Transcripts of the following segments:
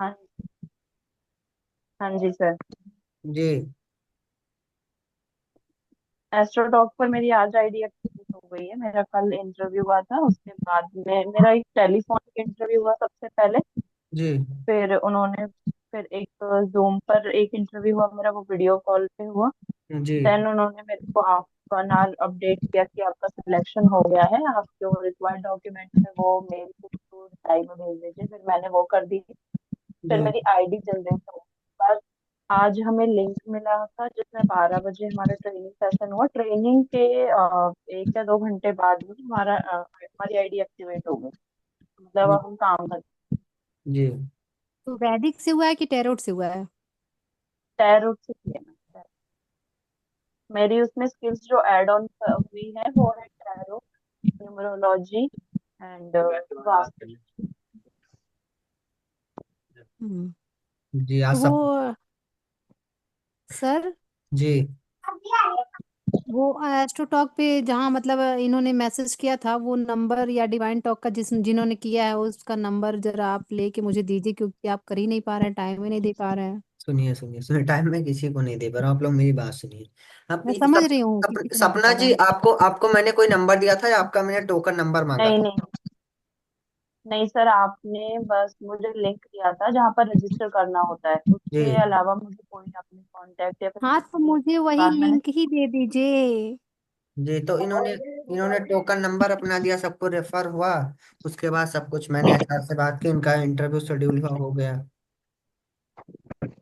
हाँ। हाँ जी सर। जी एस्ट्रोटॉक पर मेरी आज आईडी एक्टिवेट हो गई है। मेरा कल इंटरव्यू हुआ था, उसके बाद में मेरा एक टेलीफोनिक इंटरव्यू हुआ सबसे पहले। जी फिर एक जूम पर एक इंटरव्यू हुआ मेरा, वो वीडियो कॉल पे हुआ। जी देन उन्होंने मेरे को हाफ एन आवर अपडेट किया कि आपका सिलेक्शन हो गया है, आप जो रिक्वायर्ड डॉक्यूमेंट है वो मेल के थ्रू रिप्लाई में भेज दीजिए। फिर मैंने वो कर दी। फिर जी मेरी आईडी जनरेट हो गई। आज हमें लिंक मिला था जिसमें 12 बजे हमारा ट्रेनिंग सेशन हुआ। ट्रेनिंग के 1 या 2 घंटे बाद में हमारी आईडी एक्टिवेट हो गई। मतलब जी अब हम काम कर जी तो वैदिक से हुआ है कि टैरोट से हुआ है? टैरोट से किया मैंने। मेरी उसमें स्किल्स जो ऐड ऑन हुई है वो है टैरो, न्यूमरोलॉजी एंड वास्तु। हम्म। जी आज तो वो सब। सर, जी वो एस्ट्रोटॉक पे जहाँ मतलब इन्होंने मैसेज किया था, वो नंबर या डिवाइन टॉक का जिन्होंने किया है उसका नंबर जरा आप लेके मुझे दीजिए, क्योंकि आप कर ही नहीं पा रहे हैं, टाइम ही नहीं दे पा रहे हैं। सुनिए सुनिए सुनिए, टाइम मैं किसी को नहीं दे पा रहा हूँ, आप लोग मेरी बात सुनिए। अब मैं समझ रही हूँ किसी को नहीं दे सपना पा रहे जी, हैं। आपको आपको मैंने कोई नंबर दिया था या आपका मैंने टोकन नंबर मांगा नहीं था? नहीं नहीं सर, आपने बस मुझे लिंक दिया था जहाँ पर रजिस्टर करना होता है। उसके जी अलावा मुझे कोई अपने कांटेक्ट या फिर हाँ, तो किसी मुझे वही बात मैंने। लिंक ही दे दीजिए। जी, तो इन्होंने इन्होंने टोकन नंबर अपना दिया, सबको रेफर हुआ। उसके बाद सब कुछ मैंने एचआर से बात की, इनका इंटरव्यू शेड्यूल हो गया।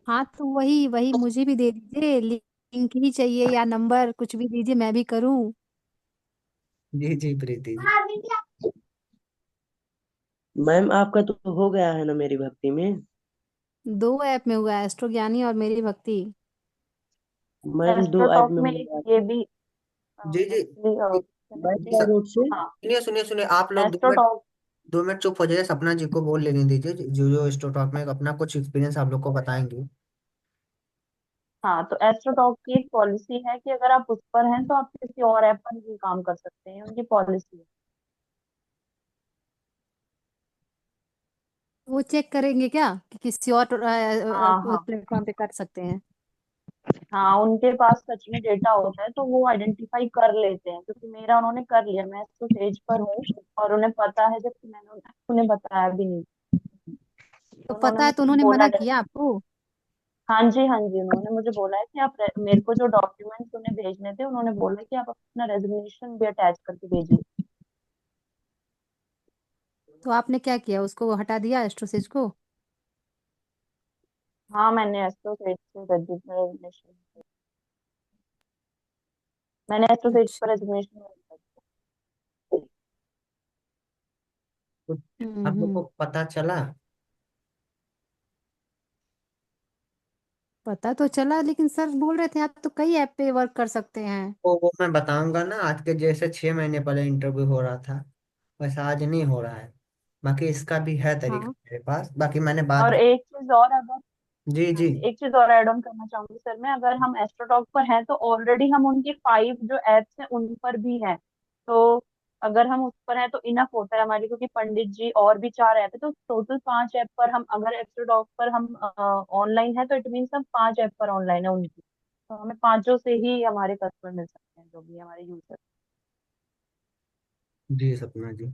हाँ, तो वही वही मुझे भी दे दीजिए, लिंक ही चाहिए या नंबर, कुछ भी दीजिए, मैं भी करूँ। जी जी प्रीति जी। मैम आपका तो हो गया है ना मेरी भक्ति में। दो ऐप में हुआ है, एस्ट्रो ज्ञानी और मेरी भक्ति। मैम दो ऐप एस्ट्रोटॉक में में हो एक गया। ये भी जी जी एक्चुअली एक- कैनेडी। बाइक रोड से। हाँ। सुनिए सुनिए सुनिए, आप लोग 2 मिनट, एस्ट्रोटॉक। 2 मिनट चुप हो जाइए, सपना जी को बोल लेने दीजिए, जो जो स्टोटॉक में अपना कुछ एक्सपीरियंस आप लोग को बताएंगे। हाँ, तो एस्ट्रोटॉक की एक पॉलिसी है कि अगर आप उस पर हैं तो आप किसी और ऐप पर भी काम कर सकते हैं, उनकी पॉलिसी है। वो चेक करेंगे क्या कि किसी और हाँ हाँ। प्लेटफॉर्म पे कर सकते हैं? हाँ, उनके पास सच में डेटा होता है तो वो आइडेंटिफाई कर लेते हैं, क्योंकि मेरा उन्होंने कर लिया। मैं तो स्टेज पर हूँ और उन्हें पता है, जबकि मैंने उन्हें बताया भी नहीं। तो तो उन्होंने पता है तो मुझे उन्होंने बोला मना किया आपको? हाँ जी हाँ जी, उन्होंने मुझे बोला है कि मेरे को जो डॉक्यूमेंट्स उन्हें भेजने थे, उन्होंने बोला कि आप अपना रेजिग्नेशन भी अटैच करके भेजिए। तो आपने क्या किया, उसको हटा दिया एस्ट्रोसेज को? हाँ, मैंने एस्ट्रोसेज से रेजिग्नेशन, मैंने एस्ट्रोसेज अच्छा। पर रेजिग्नेशन। तो आप लोग को हम्म। पता चला? पता तो चला, लेकिन सर बोल रहे थे आप तो कई ऐप पे वर्क कर सकते हैं। वो मैं बताऊंगा ना, आज के जैसे 6 महीने पहले इंटरव्यू हो रहा था वैसा आज नहीं हो रहा है। बाकी इसका भी है तरीका हाँ। मेरे पास, बाकी मैंने बात। और एक चीज और, अगर जी हाँ जी जी, एक चीज और ऐड ऑन करना चाहूंगी सर मैं। अगर हम एस्ट्रोटॉक पर हैं तो ऑलरेडी हम उनकी 5 जो एप्स हैं उन पर भी हैं। तो अगर हम उस पर हैं तो इनफ होता है हमारी, क्योंकि पंडित जी और भी 4 ऐप है, तो टोटल 5 ऐप पर हम, अगर एस्ट्रोटॉक पर हम ऑनलाइन है तो इट मीन्स हम 5 ऐप पर ऑनलाइन है उनकी। तो हमें पांचों से ही हमारे कस्टमर मिल सकते हैं, जो भी हमारे यूजर। जी सपना जी।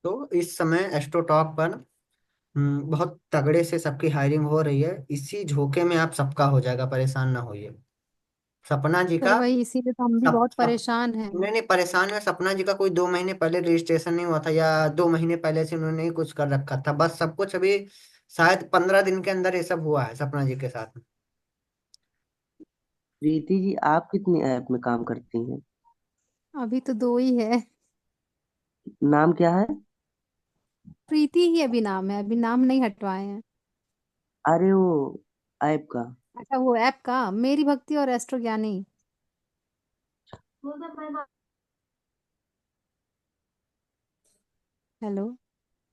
तो इस समय एस्ट्रोटॉक पर बहुत तगड़े से सबकी हायरिंग हो रही है, इसी झोंके में आप सबका हो जाएगा, परेशान ना होइए। सपना जी सर का वही, इसीलिए तो हम भी बहुत परेशान हैं। नहीं नहीं परेशान है, सपना जी का कोई 2 महीने पहले रजिस्ट्रेशन नहीं हुआ था, या 2 महीने पहले से उन्होंने ही कुछ कर रखा था, बस सब कुछ अभी शायद 15 दिन के अंदर ये सब हुआ है सपना जी के साथ। प्रीति जी आप कितनी ऐप में काम करती हैं? अभी तो दो ही है। नाम क्या है? प्रीति ही अभी नाम है, अभी नाम नहीं हटवाए हैं। अरे वो ऐप का। अच्छा, वो ऐप का मेरी भक्ति और एस्ट्रो ज्ञानी। हेलो।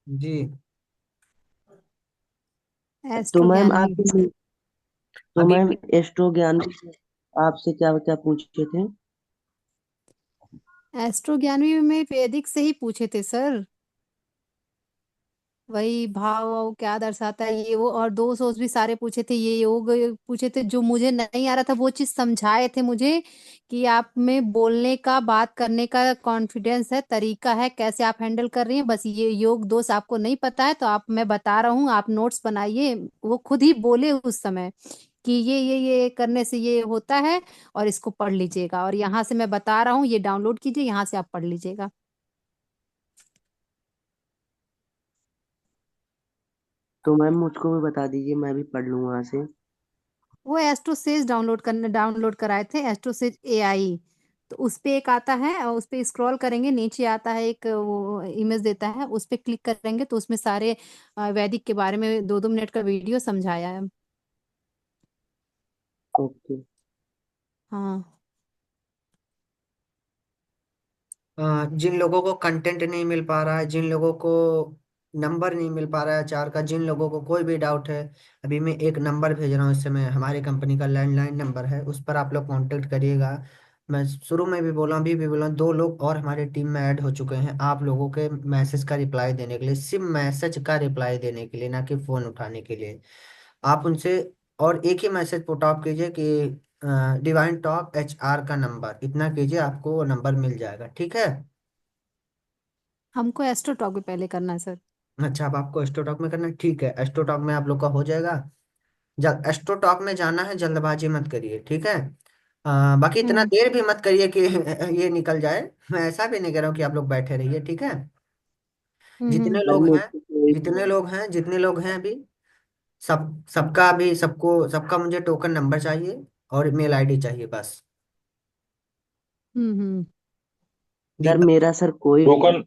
जी तो एस्ट्रो मैम ज्ञानी। आप, तो अभी मैम एस्ट्रो ज्ञान आपसे क्या क्या पूछे थे? एस्ट्रो ज्ञानी में वैदिक से ही पूछे थे सर। वही भाव वाव क्या दर्शाता है ये वो, और दोस्त वोस्त भी सारे पूछे थे, ये योग पूछे थे, जो मुझे नहीं आ रहा था वो चीज समझाए थे मुझे कि आप में बोलने का, बात करने का कॉन्फिडेंस है, तरीका है, कैसे आप हैंडल कर रही हैं। बस ये योग दोस्त आपको नहीं पता है तो आप, मैं बता रहा हूँ, आप नोट्स बनाइए। वो खुद ही बोले उस समय कि ये करने से ये होता है और इसको पढ़ लीजिएगा, और यहाँ से मैं बता रहा हूँ, ये डाउनलोड कीजिए, यहाँ से आप पढ़ लीजिएगा। तो मैम मुझको भी बता दीजिए, मैं भी पढ़ लूँ वहां से। वो एस्ट्रोसेज डाउनलोड कराए थे, एस्ट्रोसेज एआई। तो उस पे एक आता है, और उस पे स्क्रॉल करेंगे, नीचे आता है एक वो इमेज देता है, उस पे क्लिक करेंगे तो उसमें सारे वैदिक के बारे में 2-2 मिनट का वीडियो समझाया है। ओके। हाँ। जिन लोगों को कंटेंट नहीं मिल पा रहा है, जिन लोगों को नंबर नहीं मिल पा रहा है चार का, जिन लोगों को कोई भी डाउट है, अभी मैं एक नंबर भेज रहा हूँ इस समय, हमारी कंपनी का लैंडलाइन नंबर है, उस पर आप लोग कांटेक्ट करिएगा। मैं शुरू में भी बोला, अभी भी बोला, 2 लोग और हमारी टीम में ऐड हो चुके हैं आप लोगों के मैसेज का रिप्लाई देने के लिए, सिर्फ मैसेज का रिप्लाई देने के लिए, ना कि फोन उठाने के लिए। आप उनसे और एक ही मैसेज पुट ऑफ कीजिए कि डिवाइन टॉक HR का नंबर, इतना कीजिए, आपको वो नंबर मिल जाएगा, ठीक है। हमको एस्ट्रो टॉक भी पहले करना है सर। अच्छा, अब आपको एस्ट्रोटॉक में करना है, ठीक है, एस्ट्रोटॉक में आप लोग का हो जाएगा। जब एस्ट्रोटॉक में जाना है, जल्दबाजी मत करिए, ठीक है। बाकी इतना हम्म। देर भी मत करिए कि ये निकल जाए। मैं ऐसा भी नहीं कह रहा हूँ कि आप लोग बैठे रहिए, ठीक है। हम्म। जितने सर लोग हैं, मुझको कोई जितने लोग हैं अभी, सबका अभी, सबका मुझे टोकन नंबर चाहिए और मेल ID चाहिए बस। हम्म। सर दीपक मेरा सर कोई भी टोकन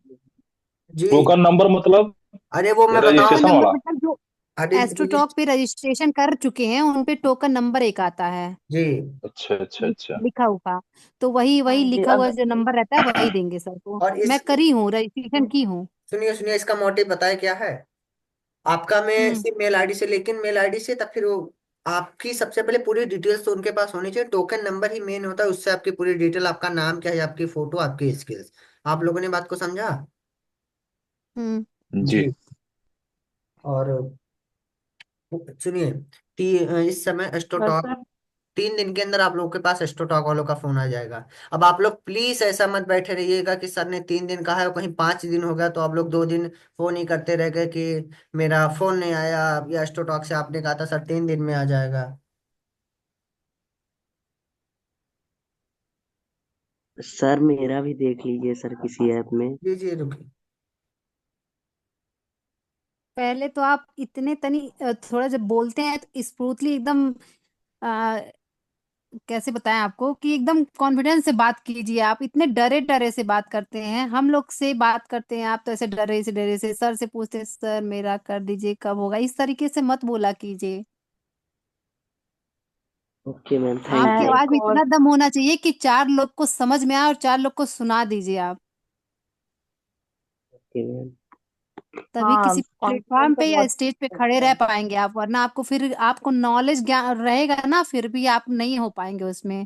जी। टोकन नंबर मतलब अरे वो मैं बताऊं, टोकन रजिस्ट्रेशन नंबर वाला। मतलब जो अरे एस्ट्रो टॉक पे रजिस्ट्रेशन कर चुके हैं उन पे टोकन नंबर एक आता है, जी। अच्छा अच्छा अच्छा। लिखा हुआ। तो वही वही जी लिखा हुआ अब, जो नंबर रहता है वही देंगे सर को। और मैं इस, करी हूँ, रजिस्ट्रेशन की हूँ। सुनिए सुनिए, इसका मोटिव बताए क्या है आपका। मैं हम्म। सिर्फ मेल ID से, लेकिन मेल ID से तब फिर वो आपकी सबसे पहले पूरी डिटेल्स तो उनके पास होनी चाहिए, टोकन नंबर ही मेन होता है, उससे आपकी पूरी डिटेल, आपका नाम क्या है, आपकी फोटो, आपकी स्किल्स। आप लोगों ने बात को समझा। हम्म। जी। जी। और सुनिए, इस समय बस एस्ट्रोटॉक, सर। 3 दिन के अंदर आप लोगों के पास एस्ट्रोटॉक वालों का फोन आ जाएगा। अब आप लोग प्लीज ऐसा मत बैठे रहिएगा कि सर ने 3 दिन कहा है और कहीं 5 दिन हो गया तो आप लोग 2 दिन फोन ही करते रह गए कि मेरा फोन नहीं आया, या एस्ट्रोटॉक से आपने कहा था सर 3 दिन में आ जाएगा। सर मेरा भी देख लीजिए सर किसी ऐप में। जी जी, रुकिए। पहले तो आप इतने तनी थोड़ा जब बोलते हैं तो स्मूथली एकदम, आ, कैसे बताएं आपको कि एकदम कॉन्फिडेंस से बात कीजिए। आप इतने डरे डरे से बात करते हैं, हम लोग से बात करते हैं, आप तो ऐसे डरे से सर से पूछते हैं, सर मेरा कर दीजिए, कब होगा, इस तरीके से मत बोला कीजिए। ओके मैम, मैं थैंक आपकी यू। आवाज एक में और इतना दम होना चाहिए कि 4 लोग को समझ में आए और 4 लोग को सुना दीजिए आप। Okay ma'am. तभी हाँ, किसी कॉन्फिडेंस प्लेटफॉर्म तो पे या बहुत स्टेज पे खड़े है। रह पाएंगे आप, वरना आपको फिर, आपको नॉलेज ज्ञान रहेगा ना, फिर भी आप नहीं हो पाएंगे उसमें।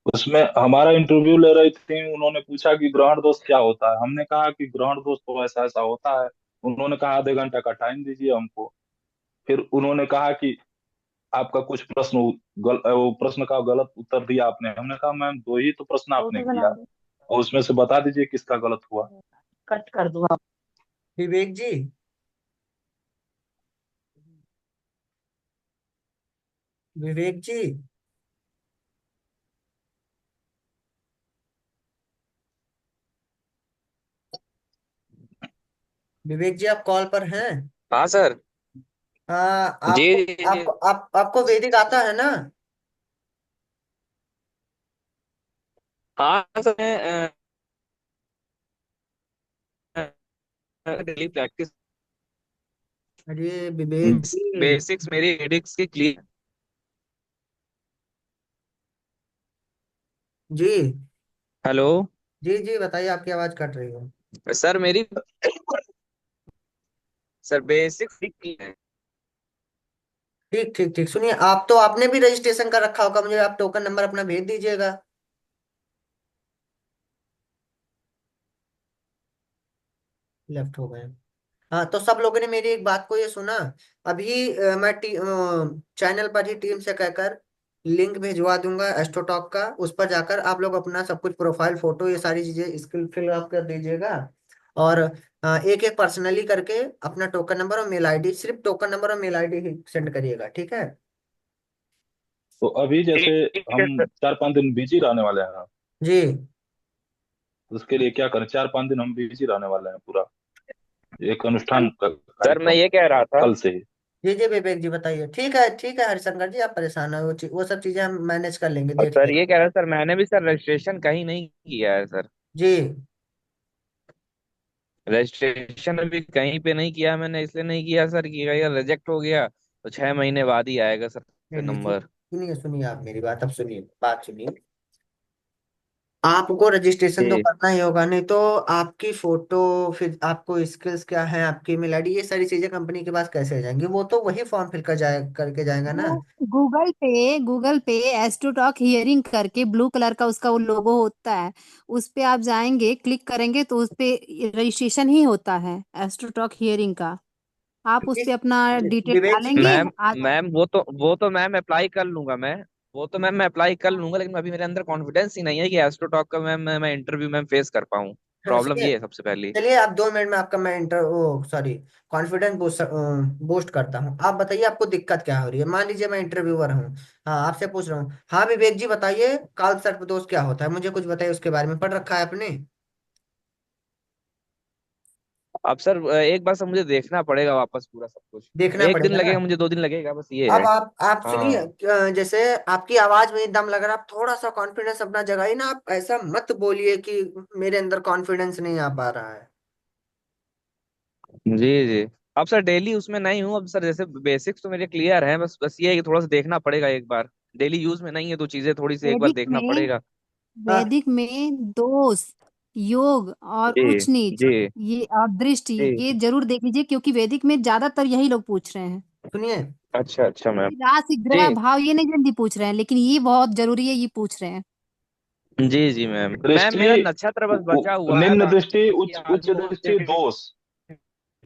उसमें हमारा इंटरव्यू ले रही थी, उन्होंने पूछा कि ग्रहण दोष क्या होता है। हमने कहा कि ग्रहण दोष तो ऐसा ऐसा होता है। उन्होंने कहा आधे घंटे का टाइम दीजिए हमको। फिर उन्होंने कहा कि आपका कुछ प्रश्न वो प्रश्न का गलत उत्तर दिया आपने। हमने कहा मैम 2 ही तो प्रश्न आपने रोटी बना किया, दो। और उसमें से बता दीजिए किसका गलत हुआ। कट कर दूँ आप। विवेक जी, विवेक जी, विवेक जी, आप कॉल पर हैं। हाँ सर। जी आपको, जी जी। आपको वैदिक आता है ना। हाँ सर, मैं डेली प्रैक्टिस, अरे विवेक जी। बेसिक्स मेरी एडिक्स की क्लियर। जी हेलो। जी जी, बताइए, आपकी आवाज कट रही है। सर मेरी, सर बेसिक्स क्लियर है। ठीक ठीक ठीक, सुनिए, आप तो, आपने भी रजिस्ट्रेशन कर रखा होगा, मुझे आप टोकन नंबर अपना भेज दीजिएगा। लेफ्ट हो गए। हाँ, तो सब लोगों ने मेरी एक बात को ये सुना। अभी मैं चैनल पर ही टीम से कहकर लिंक भेजवा दूंगा एस्ट्रोटॉक का। उस पर जाकर आप लोग अपना सब कुछ प्रोफाइल फोटो ये सारी चीजें स्किल फिल अप कर दीजिएगा। और एक एक पर्सनली करके अपना टोकन नंबर और मेल आईडी, सिर्फ टोकन नंबर और मेल आईडी ही सेंड करिएगा, ठीक है? तो अभी जैसे ठीक हम है सर। 4-5 दिन बिजी रहने वाले हैं, जी उसके लिए क्या करें? 4-5 दिन हम बिजी रहने वाले हैं पूरा, एक अनुष्ठान का सर मैं कार्यक्रम ये कह रहा था। कल से ही। जी जी विवेक जी बताइए। ठीक है ठीक है हरिशंकर जी, आप परेशान हो, वो सब चीजें हम मैनेज कर लेंगे, और देख सर लेंगे। ये कह रहा सर, मैंने भी सर रजिस्ट्रेशन कहीं नहीं किया है सर। जी रजिस्ट्रेशन अभी कहीं पे नहीं किया मैंने, इसलिए नहीं किया सर कि अगर रिजेक्ट हो गया तो 6 महीने बाद ही आएगा नहीं सर नहीं नंबर। सुनिए सुनिए, आप मेरी बात अब सुनिए, बात सुनिए। आपको रजिस्ट्रेशन तो जी। करना ही होगा, नहीं तो आपकी फोटो, फिर आपको स्किल्स क्या है, आपकी ईमेल आईडी, ये सारी चीजें कंपनी के पास कैसे जाएंगी? वो तो वही फॉर्म फिल कर जाए करके जाएगा ना। वो गूगल पे एस्ट्रोटॉक हियरिंग करके ब्लू कलर का उसका वो लोगो होता है, उस पे आप जाएंगे, क्लिक करेंगे तो उस पे रजिस्ट्रेशन ही होता है एस्ट्रोटॉक हियरिंग का। आप उस पे अपना डिटेल विवेक जी, डालेंगे मैम आ मैम वो तो मैम अप्लाई कर लूंगा मैं। वो तो मैम मैं अप्लाई कर लूंगा, लेकिन अभी मेरे अंदर कॉन्फिडेंस ही नहीं है कि एस्ट्रोटॉक का मैं इंटरव्यू मैम फेस कर पाऊँ। प्रॉब्लम सुनिए, ये है सबसे पहली। चलिए आप 2 मिनट में आपका मैं इंटर ओ सॉरी कॉन्फिडेंस बूस्ट बूस्ट करता हूँ। आप बताइए आपको दिक्कत क्या हो रही है? मान लीजिए मैं इंटरव्यूअर हूँ, हाँ आपसे पूछ रहा हूँ, हाँ विवेक जी बताइए काल सर्पदोष क्या होता है, मुझे कुछ बताइए, उसके बारे में पढ़ रखा है आपने? अब सर एक बार सर मुझे देखना पड़ेगा वापस पूरा सब कुछ। देखना एक दिन पड़ेगा ना। लगेगा मुझे, 2 दिन लगेगा, बस ये अब है। आप सुनिए, हाँ। जैसे आपकी आवाज में दम लग रहा है, आप थोड़ा सा कॉन्फिडेंस अपना जगाइए ना। आप ऐसा मत बोलिए कि मेरे अंदर कॉन्फिडेंस नहीं आ पा रहा है। जी जी। अब सर डेली उसमें नहीं हूँ अब सर, जैसे बेसिक्स तो मेरे क्लियर हैं, बस बस ये है कि थोड़ा सा देखना पड़ेगा एक बार। डेली यूज में नहीं है तो चीजें थोड़ी सी एक बार वैदिक देखना में पड़ेगा। हाँ वैदिक में दोष, योग और जी उच्च नीच, जी ये और दृष्टि, जी। ये जरूर देख लीजिए क्योंकि वैदिक में ज्यादातर यही लोग पूछ रहे हैं। सुनिए, अच्छा अच्छा मैम। राशि ग्रह जी भाव ये नहीं जल्दी पूछ रहे हैं, लेकिन ये बहुत जरूरी है, ये पूछ रहे हैं। जी जी मैम। मैम दृष्टि, मेरा नक्षत्र बस बचा हुआ है, निम्न दृष्टि, बाकी उच्च उच्च आजू दृष्टि, दोष।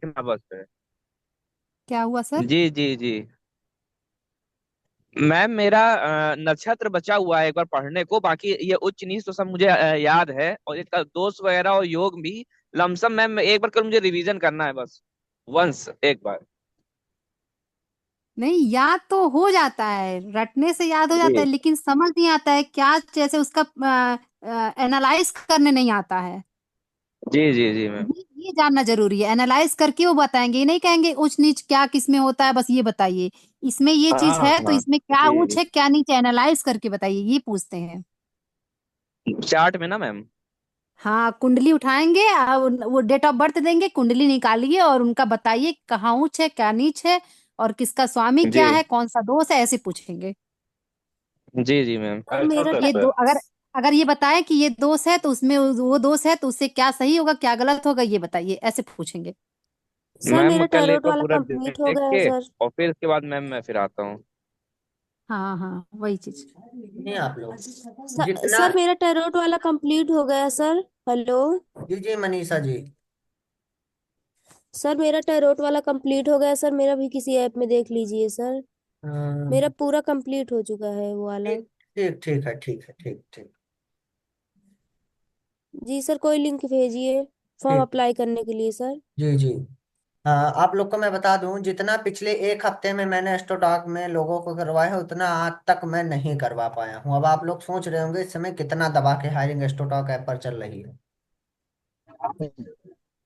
बस है। क्या हुआ सर? जी जी जी। मैम मेरा नक्षत्र बचा हुआ है एक बार पढ़ने को, बाकी ये उच्च नीच तो सब मुझे याद है, और इसका दोष वगैरह और योग भी लमसम। मैम एक बार कल मुझे रिवीजन करना है बस, वंस एक बार। नहीं, याद तो हो जाता है, रटने से याद हो जाता है, जी लेकिन समझ नहीं आता है क्या, जैसे उसका एनालाइज करने नहीं आता है। जी जी जी मैम। ये जानना जरूरी है, एनालाइज करके वो बताएंगे, ये नहीं कहेंगे ऊंच नीच क्या किस में होता है, बस ये बताइए इसमें ये हाँ चीज है तो हाँ। इसमें क्या ऊंच जी। है क्या नीच है, एनालाइज करके बताइए, ये पूछते हैं। चार्ट में ना मैम। हाँ, कुंडली उठाएंगे, वो डेट ऑफ बर्थ देंगे, कुंडली निकालिए और उनका बताइए कहाँ ऊंच है क्या नीच है, और किसका स्वामी जी क्या है, कौन सा दोष है, ऐसे पूछेंगे। जी जी मैम। सर ऐसा मेरा ये कैसे? दो अगर अगर ये बताए कि ये दोष है तो उसमें वो दोष है तो उससे क्या सही होगा क्या गलत होगा, ये बताइए, ऐसे पूछेंगे। सर मैम मेरा कल एक टैरोट बार वाला पूरा कंप्लीट हो देख गया है के, सर। और फिर इसके बाद मैम मैं फिर आता हूँ। हाँ हाँ, वही चीज। सुनिए आप लोग, जितना, सर मेरा टैरोट वाला कंप्लीट हो गया सर। हेलो। जी जी मनीषा जी, सर मेरा टैरोट वाला कंप्लीट हो गया सर, मेरा भी किसी ऐप में देख लीजिए सर। मेरा पूरा कंप्लीट हो चुका है वो वाला। ठीक ठीक ठीक है, ठीक है, ठीक ठीक जी सर, कोई लिंक भेजिए फॉर्म ठीक। अप्लाई करने के लिए सर। जी जी। आप लोग को मैं बता दूं, जितना पिछले एक हफ्ते में मैंने एस्ट्रोटॉक में लोगों को करवाया है, उतना आज तक मैं नहीं करवा पाया हूं। अब आप लोग सोच रहे होंगे इस समय कितना दबा के हायरिंग एस्ट्रोटॉक ऐप पर चल रही है।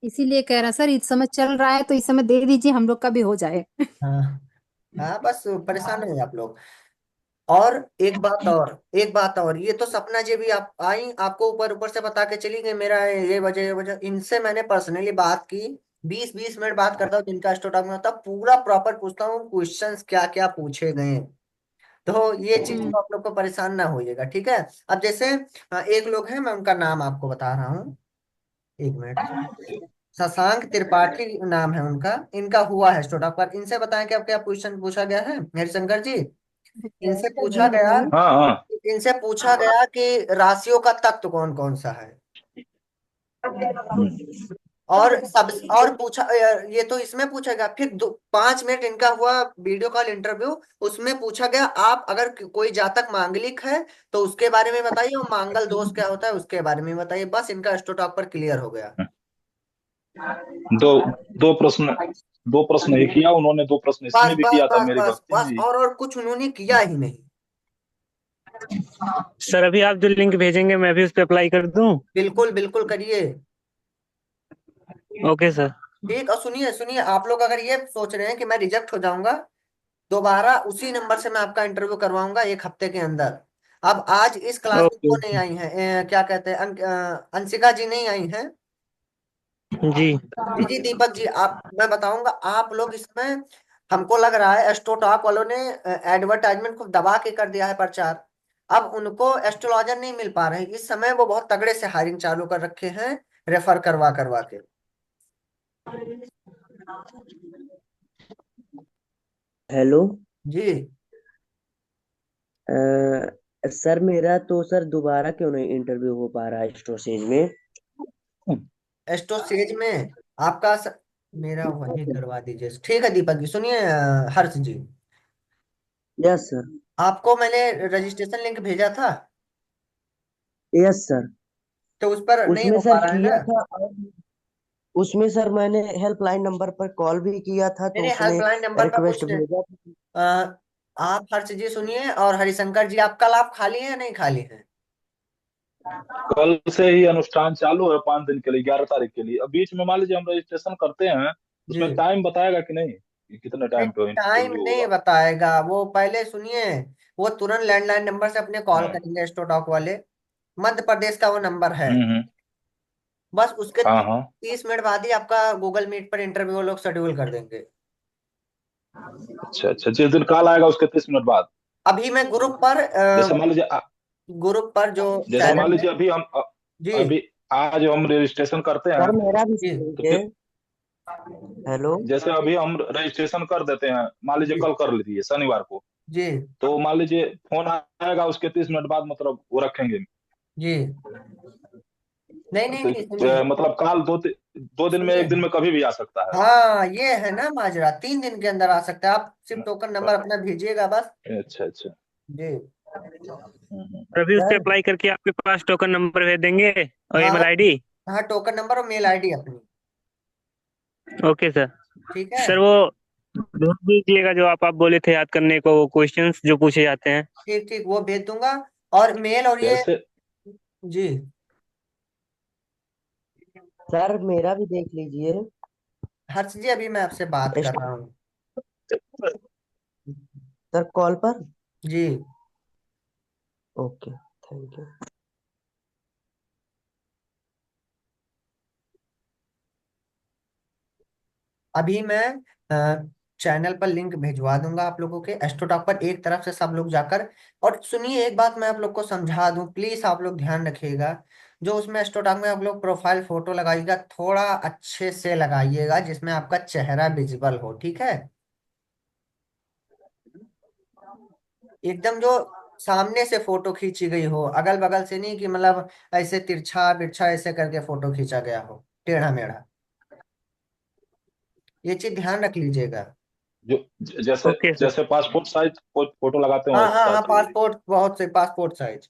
इसीलिए कह रहा सर, इस समय चल रहा है तो इस समय दे दीजिए, हम लोग का भी हो जाए। हाँ हाँ, बस परेशान नहीं आप लोग। और एक बात और, ये तो सपना जी भी आप आई, आपको ऊपर ऊपर से बता के चली गई मेरा ये वजह इनसे मैंने पर्सनली बात की। 20-20 मिनट बात करता हूँ, जिनका स्टोटॉक में होता है, पूरा प्रॉपर पूछता हूँ क्वेश्चंस क्या क्या पूछे गए। तो ये चीज हम्म। तो आप लोग को परेशान ना होइएगा, ठीक है? अब जैसे एक लोग हैं, मैं उनका नाम आपको बता रहा हूँ, 1 मिनट। शशांक त्रिपाठी नाम है उनका, इनका हुआ है स्टोटॉक पर। इनसे बताएं कि अब क्या क्वेश्चन पूछा गया है हरिशंकर जी। इनसे पूछा जी गया बताइए। हाँ हाँ। इनसे पूछा गया कि राशियों का तत्व कौन कौन सा है। और सब और पूछा ये तो इसमें पूछा गया, फिर 5 मिनट इनका हुआ वीडियो कॉल इंटरव्यू, उसमें पूछा गया आप अगर कोई जातक मांगलिक है तो उसके बारे में बताइए, और मांगल दोष क्या होता है उसके बारे में बताइए। बस इनका एस्ट्रोटॉक पर क्लियर हो गया। दो दो प्रश्न दो प्रश्न ही किया उन्होंने, 2 प्रश्न बस इसमें भी बस किया था बस मेरी बस भक्ति बस, जी। और कुछ उन्होंने किया ही नहीं। सर अभी आप जो लिंक भेजेंगे मैं भी उस पर अप्लाई कर दूं? बिल्कुल बिल्कुल करिए। Okay sir. ठीक, और सुनिए सुनिए, आप लोग अगर ये सोच रहे हैं कि मैं रिजेक्ट हो जाऊंगा, दोबारा उसी नंबर से मैं आपका इंटरव्यू करवाऊंगा 1 हफ्ते के अंदर। अब आज इस क्लास में ओके वो नहीं आई हैं, क्या कहते हैं, अंशिका जी नहीं आई हैं। जी। जी जी दीपक जी, आप मैं बताऊंगा, आप लोग इसमें, हमको लग रहा है एस्ट्रोटॉक वालों ने एडवर्टाइजमेंट को दबा के कर दिया है प्रचार। अब उनको एस्ट्रोलॉजर नहीं मिल पा रहे हैं इस समय, वो बहुत तगड़े से हायरिंग चालू कर रखे हैं, रेफर करवा करवा के। हेलो। जी सर मेरा तो सर दोबारा क्यों नहीं इंटरव्यू हो पा रहा है स्टोरेज में? एस्ट्रोसेज में आपका मेरा वही करवा दीजिए। ठीक है दीपक जी, सुनिए हर्ष जी, यस सर। आपको मैंने रजिस्ट्रेशन लिंक भेजा था, यस सर। तो उस पर नहीं उसमें हो पा सर रहा है ना। किया था, और उसमें सर मैंने हेल्पलाइन नंबर पर कॉल भी किया था तो मेरे उसने हेल्पलाइन नंबर पर रिक्वेस्ट कुछ नहीं। भेजा था। आप हर्ष जी सुनिए, और हरिशंकर जी, आप कल आप खाली हैं या नहीं खाली हैं? कल से ही अनुष्ठान चालू है 5 दिन के लिए, 11 तारीख के लिए। अब बीच में मान लीजिए हम रजिस्ट्रेशन करते हैं, जी उसमें टाइम बताएगा कि नहीं कि कितने नहीं, टाइम पे टाइम इंटरव्यू नहीं होगा? बताएगा वो, पहले सुनिए, वो तुरंत लैंडलाइन नंबर से अपने कॉल हाँ। करेंगे, एस्ट्रोटॉक वाले, मध्य प्रदेश का वो नंबर है। हम्म। बस उसके हाँ हाँ। 30 मिनट बाद ही आपका गूगल मीट पर इंटरव्यू वो लोग शेड्यूल कर देंगे। अच्छा अच्छा, जिस दिन कॉल आएगा उसके 30 मिनट बाद? अभी मैं ग्रुप पर जैसे मान लीजिए जो जैसे मान चैनल है। लीजिए अभी हम जी अभी आज हम रजिस्ट्रेशन करते हैं, सर मेरा भी जी तो सुनिए। फिर हेलो। जैसे अभी हम रजिस्ट्रेशन कर देते हैं, मान लीजिए जी कल कर लीजिए शनिवार को, जी तो मान लीजिए फोन आएगा उसके 30 मिनट बाद, मतलब वो रखेंगे? जी नहीं नहीं तो नहीं, सुनिए मतलब कॉल 2 दिन में, सुनिए, 1 दिन में कभी भी आ सकता है? हाँ ये है ना माजरा, 3 दिन के अंदर आ सकता है, आप सिर्फ टोकन नंबर अपना भेजिएगा बस। अच्छा अच्छा। जी अभी उस पर सर अप्लाई करके आपके पास टोकन नंबर भेज देंगे और हाँ ईमेल आईडी। हाँ, टोकन नंबर और मेल आईडी अपनी। Okay sir. ठीक है, सर वो ढूंढ दीजिएगा जो आप बोले थे याद करने को, वो क्वेश्चंस जो पूछे जाते हैं। ठीक ठीक, वो भेज दूंगा, और मेल और ये। जैसे जी सर मेरा भी देख लीजिए। हर्ष जी, अभी मैं आपसे बात कर रहा हूँ। सर कॉल पर। जी ओके, थैंक यू। अभी मैं चैनल पर लिंक भिजवा दूंगा आप लोगों के, एस्ट्रोटॉक पर एक तरफ से सब लोग जाकर। और सुनिए, एक बात मैं आप लोग को समझा दूं, प्लीज आप लोग ध्यान रखिएगा, जो उसमें एस्ट्रोटॉक में आप लोग प्रोफाइल फोटो लगाइएगा, थोड़ा अच्छे से लगाइएगा जिसमें आपका चेहरा विजिबल हो, ठीक है? एकदम जो सामने से फोटो खींची गई हो, अगल बगल से नहीं कि मतलब ऐसे तिरछा बिरछा ऐसे करके फोटो खींचा गया हो, टेढ़ा मेढ़ा। ये चीज ध्यान रख लीजिएगा। जो जैसे ओके सर। जैसे पासपोर्ट साइज फोटो लगाते हैं हाँ हाँ वैसा हाँ, चाहिए? पासपोर्ट, बहुत से पासपोर्ट साइज।